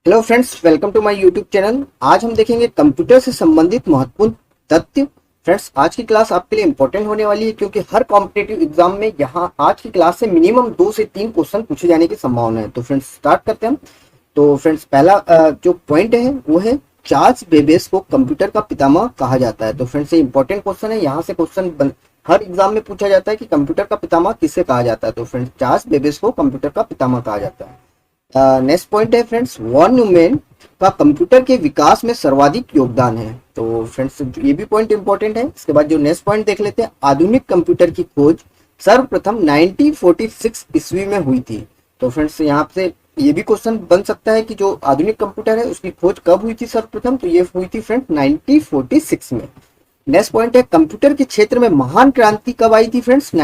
Hello friends, welcome to my YouTube channel. आज हम देखेंगे कंप्यूटर से संबंधित महत्वपूर्ण तथ्य। फ्रेंड्स, आज की क्लास आपके लिए इंपॉर्टेंट होने वाली है क्योंकि हर कॉम्पिटेटिव एग्जाम में यहाँ आज की क्लास से मिनिमम 2 से 3 क्वेश्चन पूछे जाने की संभावना है। तो फ्रेंड्स स्टार्ट करते हैं हम। तो फ्रेंड्स पहला जो पॉइंट है वो है चार्ल्स बेबेज को कंप्यूटर का पितामह कहा जाता है। तो फ्रेंड्स ये इंपॉर्टेंट क्वेश्चन है, यहाँ से क्वेश्चन हर एग्जाम में पूछा जाता है कि कंप्यूटर का पितामह किसे कहा जाता है। तो फ्रेंड्स चार्ल्स बेबेज को कंप्यूटर का पितामह कहा जाता है। नेक्स्ट पॉइंट है फ्रेंड्स, वॉन न्यूमैन का कंप्यूटर के विकास में सर्वाधिक योगदान है। तो फ्रेंड्स ये भी पॉइंट इंपॉर्टेंट है। इसके बाद जो नेक्स्ट पॉइंट देख लेते हैं, आधुनिक कंप्यूटर की खोज सर्वप्रथम 1946 ईस्वी में हुई थी। तो फ्रेंड्स यहाँ से ये भी क्वेश्चन बन सकता है कि जो आधुनिक कंप्यूटर है उसकी खोज कब हुई थी सर्वप्रथम। तो ये हुई थी फ्रेंड 1946 में। नेक्स्ट पॉइंट है, कंप्यूटर के क्षेत्र में महान क्रांति कब आई थी फ्रेंड्स,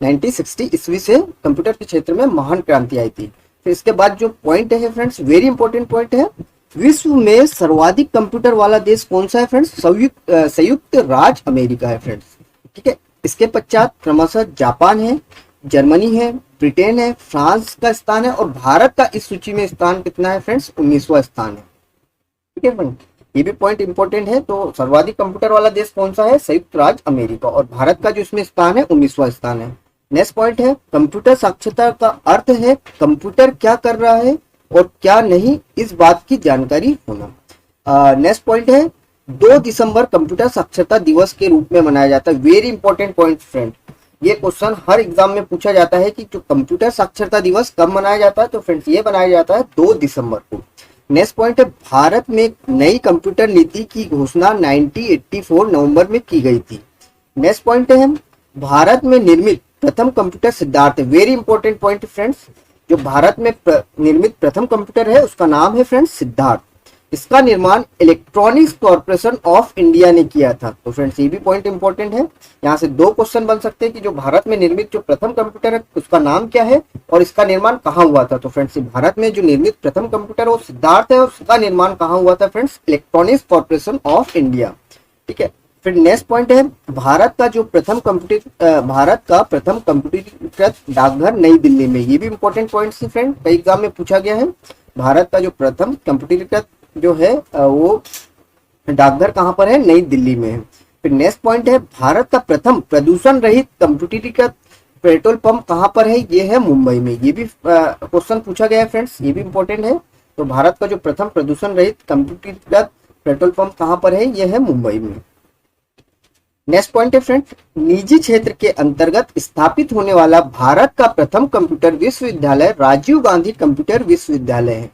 1960 ईस्वी से कंप्यूटर के क्षेत्र में महान क्रांति आई थी। फिर इसके बाद जो पॉइंट है फ्रेंड्स, वेरी इंपॉर्टेंट पॉइंट है, विश्व में सर्वाधिक कंप्यूटर वाला देश कौन सा है फ्रेंड्स, संयुक्त राज्य अमेरिका है फ्रेंड्स। ठीक है, इसके पश्चात क्रमशः जापान है, जर्मनी है, ब्रिटेन है, फ्रांस का स्थान है और भारत का इस सूची में स्थान कितना है फ्रेंड्स, 19वां स्थान है। ठीक है फ्रेंड, ये भी पॉइंट इंपॉर्टेंट है। तो सर्वाधिक कंप्यूटर वाला देश कौन सा है, संयुक्त राज्य अमेरिका, और भारत का जो इसमें स्थान है 19वां स्थान है। नेक्स्ट पॉइंट है, कंप्यूटर साक्षरता का अर्थ है कंप्यूटर क्या कर रहा है और क्या नहीं, इस बात की जानकारी होना। नेक्स्ट पॉइंट है, 2 दिसंबर कंप्यूटर साक्षरता दिवस के रूप में मनाया जाता है। वेरी इंपॉर्टेंट पॉइंट फ्रेंड, ये क्वेश्चन हर एग्जाम में पूछा जाता है कि जो कंप्यूटर साक्षरता दिवस कब मनाया जाता है। तो फ्रेंड्स ये मनाया जाता है 2 दिसंबर को। नेक्स्ट पॉइंट है, भारत में नई कंप्यूटर नीति की घोषणा 1984 नवंबर में की गई थी। नेक्स्ट पॉइंट है, भारत में निर्मित प्रथम कंप्यूटर सिद्धार्थ है। वेरी इंपॉर्टेंट पॉइंट फ्रेंड्स, जो भारत में निर्मित प्रथम कंप्यूटर है उसका नाम है फ्रेंड्स सिद्धार्थ। इसका निर्माण इलेक्ट्रॉनिक्स कॉर्पोरेशन ऑफ इंडिया ने किया था। तो फ्रेंड्स ये भी पॉइंट इंपॉर्टेंट है। यहाँ से 2 क्वेश्चन बन सकते हैं कि जो भारत में निर्मित जो प्रथम कंप्यूटर है उसका नाम क्या है और इसका निर्माण कहाँ हुआ था। तो फ्रेंड्स भारत में जो निर्मित प्रथम कंप्यूटर है वो सिद्धार्थ है और उसका निर्माण कहाँ हुआ था friends, electronics corporation of India. ठीक है, फिर नेक्स्ट पॉइंट है, भारत का प्रथम कंप्यूटरीकृत डाकघर नई दिल्ली में। ये भी इंपॉर्टेंट पॉइंट है फ्रेंड, कई एग्जाम में पूछा गया है। भारत का जो प्रथम कंप्यूटरीकृत जो है वो डाकघर कहाँ पर है, नई दिल्ली में है। फिर नेक्स्ट पॉइंट है, भारत का प्रथम प्रदूषण रहित कंप्यूटरीकृत पेट्रोल पंप कहाँ पर है, ये है मुंबई में। ये भी क्वेश्चन पूछा गया है फ्रेंड्स, ये भी इंपॉर्टेंट है। तो भारत का जो प्रथम प्रदूषण रहित कंप्यूटरीकृत पेट्रोल पंप कहाँ पर है, ये है मुंबई में। नेक्स्ट पॉइंट है फ्रेंड्स, निजी क्षेत्र के अंतर्गत स्थापित होने वाला भारत का प्रथम कंप्यूटर विश्वविद्यालय राजीव गांधी कंप्यूटर विश्वविद्यालय है।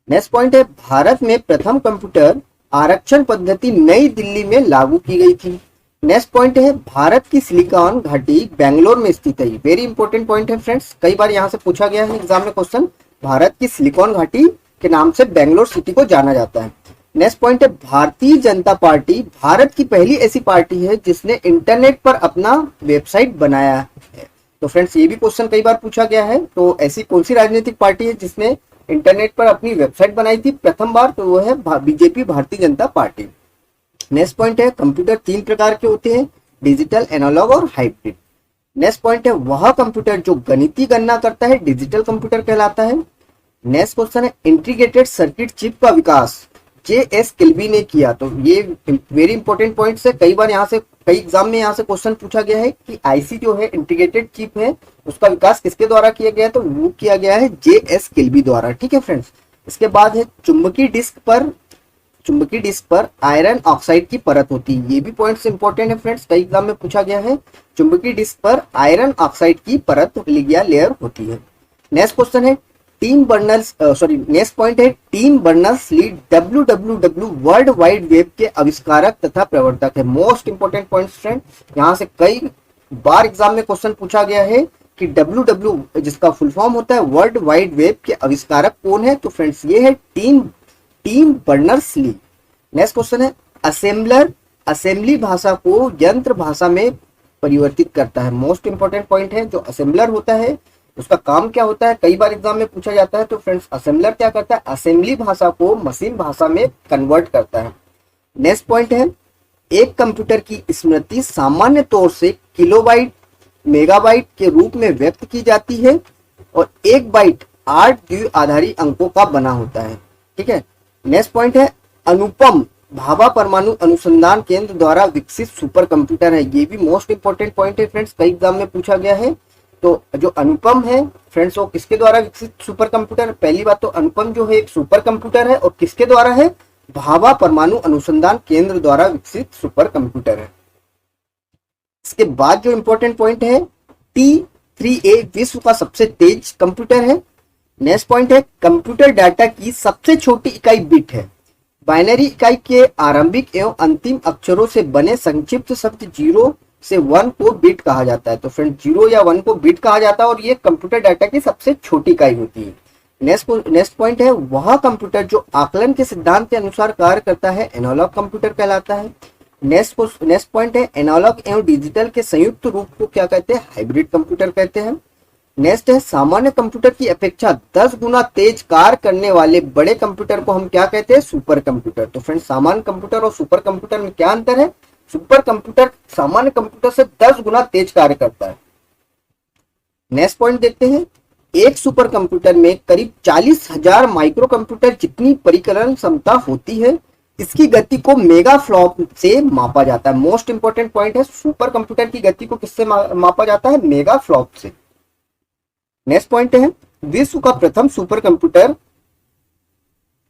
नेक्स्ट पॉइंट है, भारत में प्रथम कंप्यूटर आरक्षण पद्धति नई दिल्ली में लागू की गई थी। नेक्स्ट पॉइंट है, भारत की सिलिकॉन घाटी बेंगलोर में स्थित है। वेरी इंपॉर्टेंट पॉइंट है फ्रेंड्स, कई बार यहाँ से पूछा गया है एग्जाम में क्वेश्चन, भारत की सिलिकॉन घाटी के नाम से बेंगलोर सिटी को जाना जाता है। नेक्स्ट पॉइंट है, भारतीय जनता पार्टी भारत की पहली ऐसी पार्टी है जिसने इंटरनेट पर अपना वेबसाइट बनाया है। तो फ्रेंड्स ये भी क्वेश्चन कई बार पूछा गया है। तो ऐसी कौन सी राजनीतिक पार्टी है जिसने इंटरनेट पर अपनी वेबसाइट बनाई थी प्रथम बार, तो वो है BJP, Bharatiya Janata party. Next point है, कंप्यूटर 3 प्रकार के होते हैं, डिजिटल, एनालॉग और हाइब्रिड। नेक्स्ट पॉइंट है, वह कंप्यूटर जो गणितीय गणना करता है डिजिटल कंप्यूटर कहलाता है। नेक्स्ट क्वेश्चन है, इंटीग्रेटेड सर्किट चिप का विकास J.S. किल्बी ने किया। तो ये वेरी इंपॉर्टेंट पॉइंट्स है, कई बार यहाँ से कई एग्जाम में यहाँ से क्वेश्चन पूछा गया है कि आईसी जो है इंटीग्रेटेड चिप है उसका विकास किसके द्वारा किया गया है, तो वो किया गया है J.S. किल्बी द्वारा। ठीक है फ्रेंड्स, इसके बाद है चुंबकीय डिस्क पर आयरन ऑक्साइड की परत होती है। ये भी पॉइंट्स इंपॉर्टेंट है फ्रेंड्स, कई एग्जाम में पूछा गया है, चुंबकीय डिस्क पर आयरन ऑक्साइड की परत लेयर होती है। नेक्स्ट क्वेश्चन है, नेक्स्ट पॉइंट है, team Berners-Lee WWW world wide web के आविष्कारक तथा प्रवर्तक है। मोस्ट इंपोर्टेंट पॉइंट्स फ्रेंड, यहाँ से कई बार एग्जाम में क्वेश्चन पूछा गया है कि WW जिसका फुल फॉर्म होता है वर्ल्ड वाइड वेब के आविष्कारक कौन है। तो फ्रेंड्स ये है टीम बर्नर्स-ली। नेक्स्ट क्वेश्चन है, असेंबली भाषा को यंत्र भाषा में परिवर्तित करता है। मोस्ट इंपोर्टेंट पॉइंट है, जो असेंबलर होता है उसका काम क्या होता है, कई बार एग्जाम में पूछा जाता है। तो फ्रेंड्स असेंबलर क्या करता है, असेंबली भाषा को मशीन भाषा में कन्वर्ट करता है। नेक्स्ट पॉइंट है, एक कंप्यूटर की स्मृति सामान्य तौर से किलोबाइट, मेगाबाइट के रूप में व्यक्त की जाती है और 1 बाइट 8 द्विआधारी अंकों का बना होता है। ठीक है, नेक्स्ट पॉइंट है अनुपम भाभा परमाणु अनुसंधान केंद्र द्वारा विकसित सुपर कंप्यूटर है। ये भी मोस्ट इंपॉर्टेंट पॉइंट है फ्रेंड्स, कई एग्जाम में पूछा गया है। तो जो अनुपम है फ्रेंड्स वो किसके द्वारा विकसित सुपर कंप्यूटर है? पहली बात तो अनुपम जो है एक सुपर कंप्यूटर है और किसके द्वारा है? भाभा परमाणु अनुसंधान केंद्र द्वारा विकसित सुपर कंप्यूटर है। इसके बाद जो इंपॉर्टेंट पॉइंट है T3A विश्व का सबसे तेज कंप्यूटर है। नेक्स्ट पॉइंट है कंप्यूटर डाटा की सबसे छोटी इकाई बिट है। बाइनरी इकाई के आरंभिक एवं अंतिम अक्षरों से बने संक्षिप्त शब्द 0 से 1 को बिट कहा जाता है। तो फ्रेंड 0 या 1 को बिट कहा जाता है और ये कंप्यूटर डाटा की सबसे छोटी इकाई होती है। नेक्स्ट पॉइंट है वह कंप्यूटर जो आकलन के सिद्धांत के अनुसार कार्य करता है एनालॉग कंप्यूटर कहलाता है। नेक्स्ट पॉइंट है एनालॉग एवं डिजिटल के संयुक्त रूप को क्या कहते हैं? हाइब्रिड कंप्यूटर कहते हैं। नेक्स्ट है सामान्य कंप्यूटर की अपेक्षा 10 गुना तेज कार्य करने वाले बड़े कंप्यूटर को हम क्या कहते हैं? Super computer. तो फ्रेंड्स सामान्य कंप्यूटर और सुपर कंप्यूटर में क्या अंतर है? सुपर कंप्यूटर सामान्य कंप्यूटर से 10 गुना तेज कार्य करता है। नेक्स्ट पॉइंट देखते हैं एक सुपर कंप्यूटर में करीब 40,000 माइक्रो कंप्यूटर जितनी परिकलन क्षमता होती है। इसकी गति को मेगा फ्लॉप से मापा जाता है। मोस्ट इंपॉर्टेंट पॉइंट है सुपर कंप्यूटर की गति को किससे मापा जाता है? मेगा फ्लॉप से। नेक्स्ट पॉइंट है विश्व का प्रथम सुपर कंप्यूटर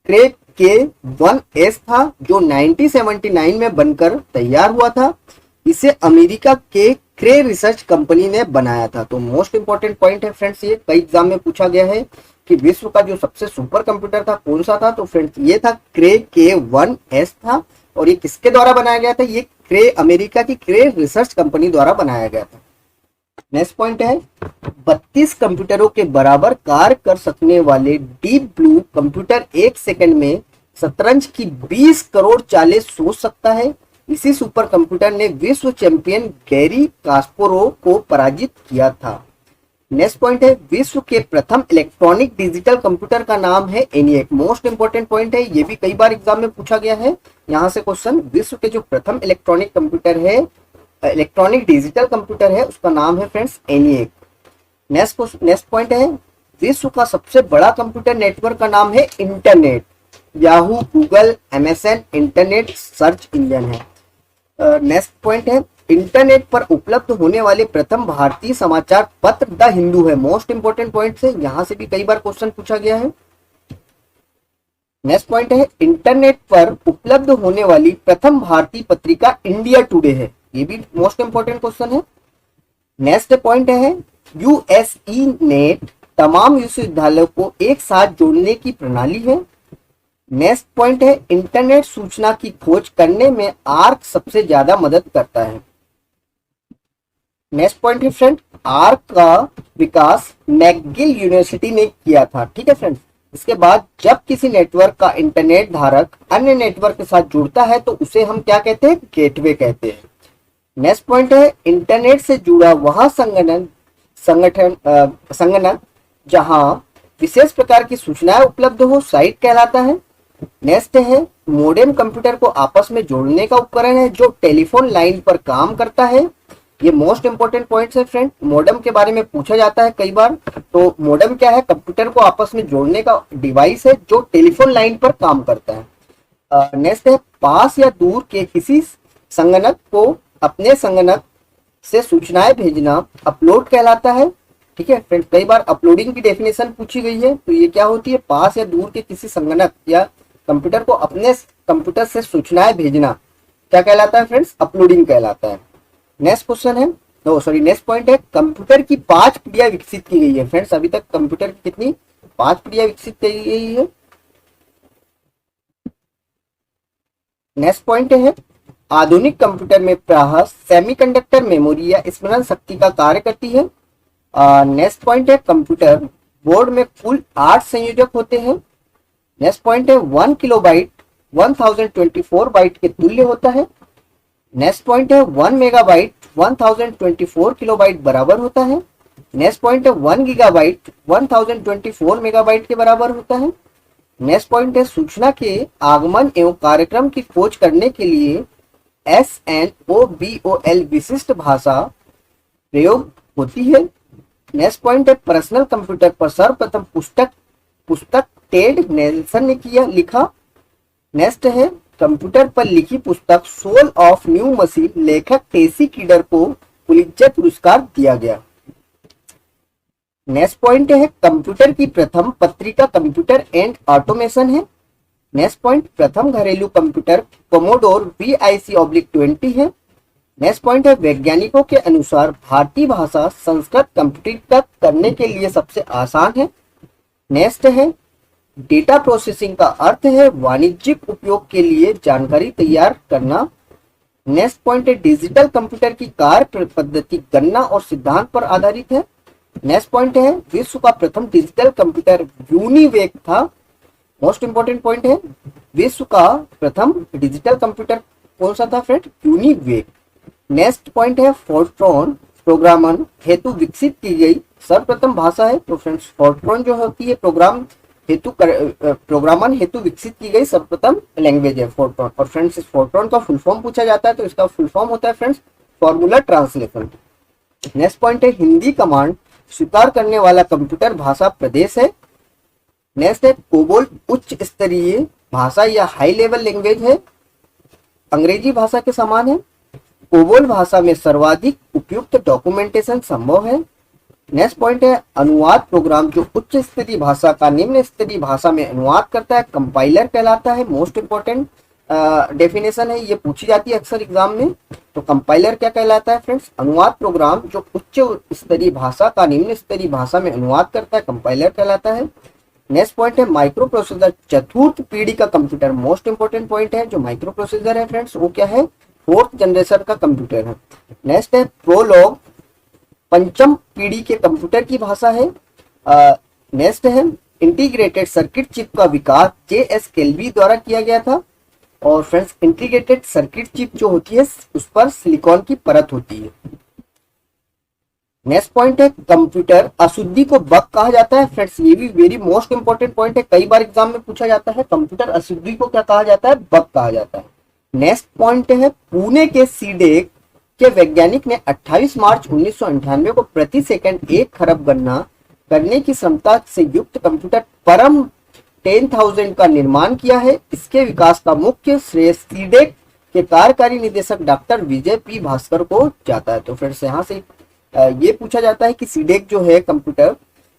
क्रे K1S था जो 1979 में बनकर तैयार हुआ था। इसे अमेरिका के क्रे रिसर्च कंपनी ने बनाया था। तो मोस्ट इंपॉर्टेंट पॉइंट है फ्रेंड्स, ये कई एग्जाम में पूछा गया है कि विश्व का जो सबसे सुपर कंप्यूटर था कौन सा था? तो फ्रेंड्स ये था क्रे K1S था और ये किसके द्वारा बनाया गया था? ये क्रे अमेरिका की क्रे रिसर्च कंपनी द्वारा बनाया गया था। नेक्स्ट पॉइंट है 32 कंप्यूटरों के बराबर कार्य कर सकने वाले डीप ब्लू कंप्यूटर 1 सेकंड में शतरंज की 20 करोड़ चालें सोच सकता है। इसी सुपर कंप्यूटर ने विश्व चैंपियन गैरी कास्पारोव को पराजित किया था। नेक्स्ट पॉइंट है विश्व के प्रथम इलेक्ट्रॉनिक डिजिटल कंप्यूटर का नाम है ENIAC। मोस्ट इंपॉर्टेंट पॉइंट है, ये भी कई बार एग्जाम में पूछा गया है। यहाँ से क्वेश्चन विश्व के जो प्रथम इलेक्ट्रॉनिक कंप्यूटर है, इलेक्ट्रॉनिक डिजिटल कंप्यूटर है, उसका नाम है फ्रेंड्स ENIAC। नेक्स्ट पॉइंट है विश्व का सबसे बड़ा कंप्यूटर नेटवर्क का नाम है internet. Yahoo, Google, MSN internet search engine है। नेक्स्ट पॉइंट है इंटरनेट पर उपलब्ध होने वाले प्रथम भारतीय समाचार पत्र द हिंदू है। मोस्ट इंपॉर्टेंट पॉइंट है, यहां से भी कई बार क्वेश्चन पूछा गया है। नेक्स्ट पॉइंट है इंटरनेट पर उपलब्ध होने वाली प्रथम भारतीय पत्रिका इंडिया टुडे है। ये भी मोस्ट इंपॉर्टेंट क्वेश्चन है। नेक्स्ट पॉइंट है यूएसई नेट तमाम विश्वविद्यालयों को एक साथ जोड़ने की प्रणाली है। नेक्स्ट पॉइंट है इंटरनेट सूचना की खोज करने में आर्क सबसे ज्यादा मदद करता है। नेक्स्ट पॉइंट है फ्रेंड आर्क का विकास मैकगिल यूनिवर्सिटी ने किया था। ठीक है फ्रेंड्स, इसके बाद जब किसी नेटवर्क का इंटरनेट धारक अन्य नेटवर्क के साथ जुड़ता है तो उसे हम क्या कहते हैं? गेटवे कहते हैं। नेक्स्ट पॉइंट है इंटरनेट से जुड़ा वह संगठन जहां विशेष प्रकार की सूचनाएं उपलब्ध हो साइट कहलाता है। नेक्स्ट है मोडेम कंप्यूटर को आपस में जोड़ने का उपकरण है जो टेलीफोन लाइन पर काम करता है। ये मोस्ट इंपॉर्टेंट पॉइंट्स है फ्रेंड, मोडेम के बारे में पूछा जाता है कई बार। तो मोडेम क्या है? कंप्यूटर को आपस में जोड़ने का डिवाइस है जो टेलीफोन लाइन पर काम करता है। नेक्स्ट है पास या दूर के किसी संगणक को अपने संगणक से सूचनाएं भेजना अपलोड कहलाता है। ठीक है फ्रेंड्स, कई बार अपलोडिंग की डेफिनेशन पूछी गई है। तो ये क्या होती है? पास या दूर के किसी संगणक या कंप्यूटर को अपने कंप्यूटर से सूचनाएं भेजना क्या कहलाता है फ्रेंड्स? अपलोडिंग कहलाता है। नेक्स्ट क्वेश्चन है नेक्स्ट पॉइंट है कंप्यूटर की 5 पीढ़ियां विकसित की गई है। फ्रेंड्स अभी तक कंप्यूटर की कितनी 5 पीढ़ियां विकसित की गई है। नेक्स्ट पॉइंट है आधुनिक कंप्यूटर में प्रायः सेमीकंडक्टर मेमोरी या स्मरण शक्ति का कार्य करती है। नेक्स्ट पॉइंट है कंप्यूटर बोर्ड में कुल 8 संयोजक होते हैं। नेक्स्ट पॉइंट है 1 किलोबाइट 1024 बाइट के तुल्य होता है। नेक्स्ट पॉइंट है 1 मेगाबाइट 1024 किलोबाइट बराबर होता है। नेक्स्ट पॉइंट है 1 गीगाबाइट 1024 मेगाबाइट के बराबर होता है। नेक्स्ट पॉइंट है सूचना के आगमन एवं कार्यक्रम की खोज करने के लिए SNOBOL विशिष्ट भाषा प्रयोग होती है। नेक्स्ट पॉइंट है पर्सनल कंप्यूटर पर सर्वप्रथम पुस्तक टेड नेल्सन ने लिखा। नेक्स्ट है कंप्यूटर पर लिखी पुस्तक सोल ऑफ न्यू मशीन लेखक टेसी कीडर को पुलित्जर पुरस्कार दिया गया। नेक्स्ट पॉइंट है कंप्यूटर की प्रथम पत्रिका कंप्यूटर एंड ऑटोमेशन है। नेक्स्ट पॉइंट प्रथम घरेलू कंप्यूटर कोमोडोर VIC/20 है। नेक्स्ट पॉइंट है वैज्ञानिकों के अनुसार भारतीय भाषा संस्कृत कंप्यूटरीकृत करने के लिए सबसे आसान है। नेक्स्ट है डेटा प्रोसेसिंग का अर्थ है वाणिज्यिक उपयोग के लिए जानकारी तैयार करना। नेक्स्ट पॉइंट है डिजिटल कंप्यूटर की कार्य पद्धति गणना और सिद्धांत पर आधारित है। नेक्स्ट पॉइंट है विश्व का प्रथम डिजिटल कंप्यूटर यूनिवेक था। मोस्ट इंपोर्टेंट पॉइंट है विश्व का प्रथम डिजिटल कंप्यूटर कौन सा था फ्रेंड? यूनिवेक। नेक्स्ट पॉइंट है फोर्ट्रॉन प्रोग्रामन हेतु विकसित की गई सर्वप्रथम भाषा है। तो फ्रेंड्स फोर्ट्रॉन जो होती है प्रोग्रामन हेतु विकसित की गई सर्वप्रथम लैंग्वेज है फोर्ट्रॉन। और फ्रेंड्स इस फोर्ट्रॉन का फुल फॉर्म पूछा जाता है तो इसका फुल फॉर्म होता है friends formula translation. Next point है हिंदी कमांड स्वीकार करने वाला कंप्यूटर भाषा प्रदेश है। नेक्स्ट है कोबोल उच्च स्तरीय भाषा या हाई लेवल लैंग्वेज है, अंग्रेजी भाषा के समान है। कोबोल भाषा में सर्वाधिक उपयुक्त डॉक्यूमेंटेशन संभव है। नेक्स्ट पॉइंट है अनुवाद प्रोग्राम जो उच्च स्तरीय भाषा का निम्न स्तरीय भाषा में अनुवाद करता है कंपाइलर कहलाता है। मोस्ट इंपोर्टेंट डेफिनेशन है, ये पूछी जाती है अक्सर एग्जाम में। तो कंपाइलर क्या कहलाता है फ्रेंड्स? अनुवाद प्रोग्राम जो उच्च स्तरीय भाषा का निम्न स्तरीय भाषा में अनुवाद करता है कंपाइलर कहलाता है। नेक्स्ट पॉइंट है माइक्रो प्रोसेसर चतुर्थ पीढ़ी का कंप्यूटर। मोस्ट इंपोर्टेंट पॉइंट है जो माइक्रो प्रोसेसर है फ्रेंड्स वो क्या है? फोर्थ जनरेशन का कंप्यूटर है। नेक्स्ट है प्रोलॉग पंचम पीढ़ी के कंप्यूटर की भाषा है। नेक्स्ट है इंटीग्रेटेड सर्किट चिप का विकास JS केल्वी द्वारा किया गया था। और फ्रेंड्स इंटीग्रेटेड सर्किट चिप जो होती है उस पर सिलिकॉन की परत होती है। नेक्स्ट पॉइंट है कंप्यूटर अशुद्धि को बग कहा जाता है। फ्रेंड्स ये भी वेरी मोस्ट इंपोर्टेंट पॉइंट है, कई बार एग्जाम में पूछा जाता है कंप्यूटर अशुद्धि को क्या कहा जाता है? बग कहा जाता है। नेक्स्ट पॉइंट है पुणे के सीडेक के वैज्ञानिक ने 28 मार्च 1998 को प्रति सेकंड 1 खरब गणना करने की क्षमता से युक्त कंप्यूटर परम 10,000 का निर्माण किया है। इसके विकास का मुख्य श्रेय सीडेक के कार्यकारी निदेशक डॉक्टर विजय पी भास्कर को जाता है। तो फिर से यहाँ से ये पूछा जाता है कि सीडेक जो है कंप्यूटर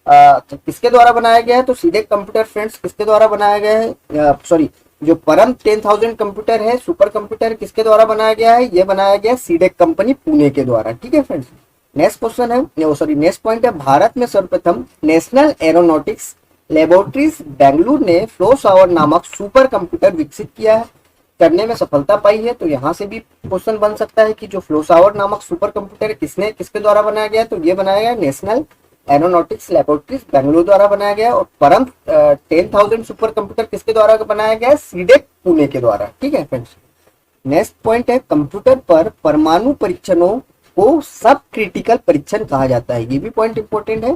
किसके द्वारा बनाया गया है? तो सीडेक कंप्यूटर फ्रेंड्स किसके द्वारा बनाया गया है? सॉरी जो परम 10,000 कंप्यूटर है सुपर कंप्यूटर किसके द्वारा बनाया गया है? ये बनाया गया सीडेक कंपनी पुणे के द्वारा। ठीक है फ्रेंड्स। नेक्स्ट क्वेश्चन है सॉरी नेक्स्ट पॉइंट है भारत में सर्वप्रथम नेशनल एरोनॉटिक्स लेबोरेटरीज बेंगलुरु ने फ्लो शावर नामक सुपर कंप्यूटर विकसित किया है, करने में सफलता पाई है। तो यहाँ से भी क्वेश्चन बन सकता है कि जो फ्लो शावर नामक सुपर कंप्यूटर किसके द्वारा बनाया गया? तो ये बनाया गया नेशनल एरोनॉटिक्स लेबोरेटरीज बेंगलुरु द्वारा बनाया गया। और परम 10,000 सुपर कंप्यूटर किसके द्वारा बनाया गया? सीडेक पुणे के द्वारा। ठीक है फ्रेंड्स। नेक्स्ट पॉइंट है कंप्यूटर पर परमाणु परीक्षणों को सब क्रिटिकल परीक्षण कहा जाता है। ये भी पॉइंट इंपोर्टेंट है।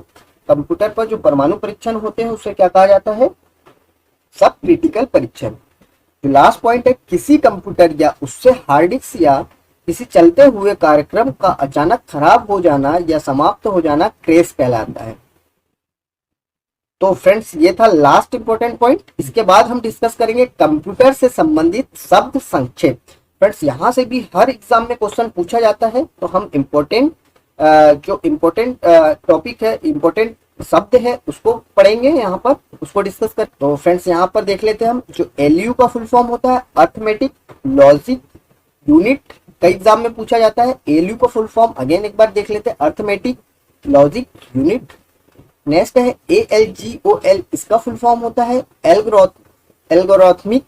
कंप्यूटर पर जो परमाणु परीक्षण होते हैं उसे क्या कहा जाता है? सब क्रिटिकल परीक्षण। जो लास्ट पॉइंट है किसी कंप्यूटर या उससे हार्ड डिस्क या किसी चलते हुए कार्यक्रम का अचानक खराब हो जाना या समाप्त हो जाना क्रैश कहलाता है। तो फ्रेंड्स ये था लास्ट इंपॉर्टेंट पॉइंट। इसके बाद हम डिस्कस करेंगे कंप्यूटर से संबंधित शब्द संक्षेप। फ्रेंड्स यहाँ से भी हर एग्जाम में क्वेश्चन पूछा जाता है तो हम जो इम्पोर्टेंट टॉपिक है इम्पोर्टेंट शब्द है उसको पढ़ेंगे यहाँ पर, उसको डिस्कस कर। तो फ्रेंड्स यहाँ पर देख लेते हैं हम जो LU का फुल फॉर्म होता है अर्थमेटिक लॉजिक यूनिट, कई एग्जाम में पूछा जाता है। LU का फुल फॉर्म अगेन एक बार देख लेते हैं अर्थमेटिक लॉजिक यूनिट। नेक्स्ट है ALGOL, इसका फुल फॉर्म होता है एल्गोरिथमिक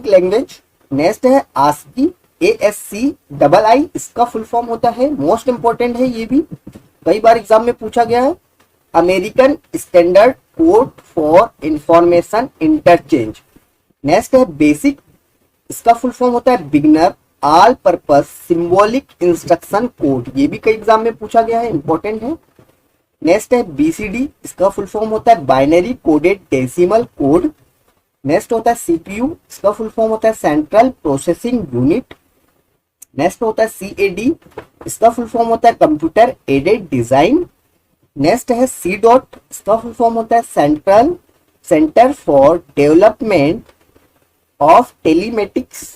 लैंग्वेज। नेक्स्ट है ASCII ASCII, इसका फुल फॉर्म होता है मोस्ट इंपोर्टेंट है, ये भी कई बार एग्जाम में पूछा गया है American standard code for information interchange. Next है बेसिक, इसका फुल फॉर्म होता है beginner all purpose symbolic instruction code, ये भी कई एग्जाम में पूछा गया है, इंपॉर्टेंट है। नेक्स्ट है BCD, इसका फुल फॉर्म होता है binary coded decimal code. Next होता है CPU, इसका फुल फॉर्म होता है सेंट्रल प्रोसेसिंग यूनिट। नेक्स्ट होता है CAD, इसका फुल फॉर्म होता है कंप्यूटर एडेड डिजाइन। नेक्स्ट है C. इसका फुल फॉर्म होता है centre for development of telematics.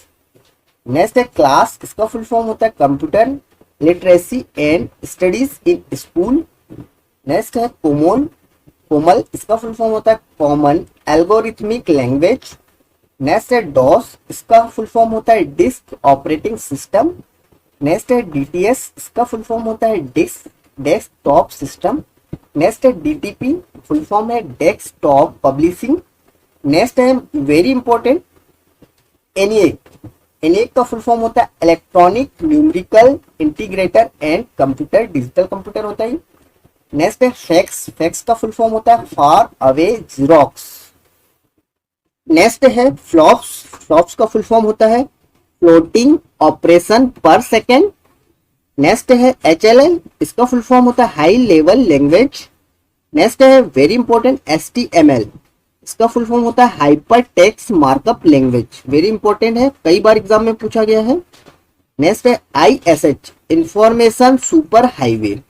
Next है क्लास, इसका फुल फॉर्म होता है computer literacy and studies in school. Next है कोमल, इसका फुल फॉर्म होता है कॉमन एल्गोरिथमिक लैंग्वेज। नेक्स्ट है DOS, इसका फुल फॉर्म होता है डिस्क ऑपरेटिंग सिस्टम। नेक्स्ट है DTS, इसका फुल फॉर्म होता है डेस्कटॉप सिस्टम। नेक्स्ट है DTP, फुल फॉर्म है डेस्कटॉप पब्लिशिंग। नेक्स्ट है वेरी इंपॉर्टेंट ENIAC का फुल फॉर्म होता है electronic numerical integrator and computer, digital computer होता है। नेक्स्ट है फैक्स का फुल फॉर्म होता है फार अवे जीरोक्स। नेक्स्ट है फ्लॉप्स का फुल फॉर्म होता है फ्लोटिंग ऑपरेशन पर सेकेंड। नेक्स्ट है HLL, इसका फुल फॉर्म होता है हाई लेवल लैंग्वेज। नेक्स्ट है वेरी इंपॉर्टेंट HTML, इसका फुल फॉर्म होता है hyper text markup language, very important है, कई बार एग्जाम में पूछा गया है। नेक्स्ट है ISH, information super highway.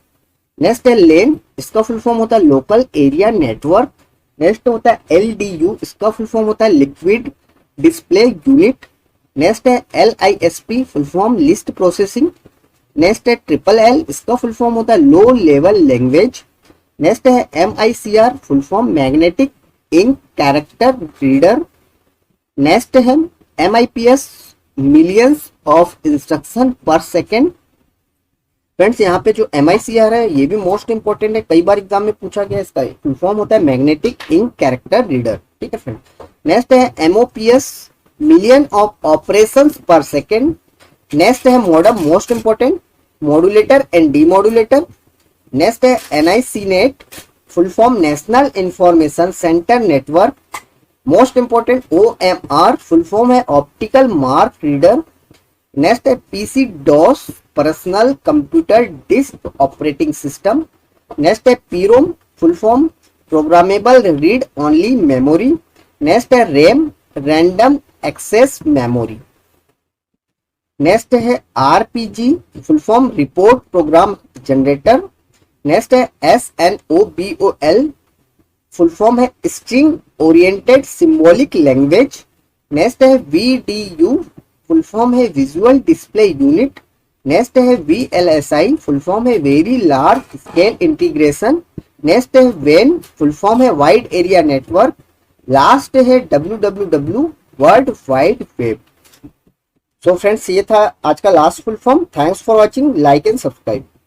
Next है LAN, इसका फुल फॉर्म होता है लोकल एरिया नेटवर्क। नेक्स्ट होता है LDU, इसका फुल फॉर्म होता है लिक्विड डिस्प्ले यूनिट। नेक्स्ट है LISP, full form list processing. Next है LLL, इसका फुल फॉर्म होता है लो लेवल लैंग्वेज। नेक्स्ट है MICR, full form magnetic ink character reader. Next है MIPS, millions of instruction per second. Friends यहाँ पे जो MICR है ये भी मोस्ट इंपॉर्टेंट है, कई बार एग्जाम में पूछा गया, इसका फुल फॉर्म होता है मैग्नेटिक इंक कैरेक्टर रीडर, ठीक है फ्रेंड। नेक्स्ट है MOPS, million of operations per second. Next है modem, most important, modulator and demodulator. Next है NICNet, full form national information centre network, most important. OMR, full form है optical mark reader. Next है PC DOS, personal computer disk operating system. Next है PROM, full form programmable read only memory. Next है RAM, random access memory. Next है RPG, full form report programme generator. Next है SNOBOL, full form है string oriented symbolic language. Next है VDU, full form है visual display unit. Next है VLSI, full form है very large scale integration. Next है WAN, full form है wide area network. Last है WWW, world wide web. So friends ये था आज का last full form. Thanks for watching, like and subscribe.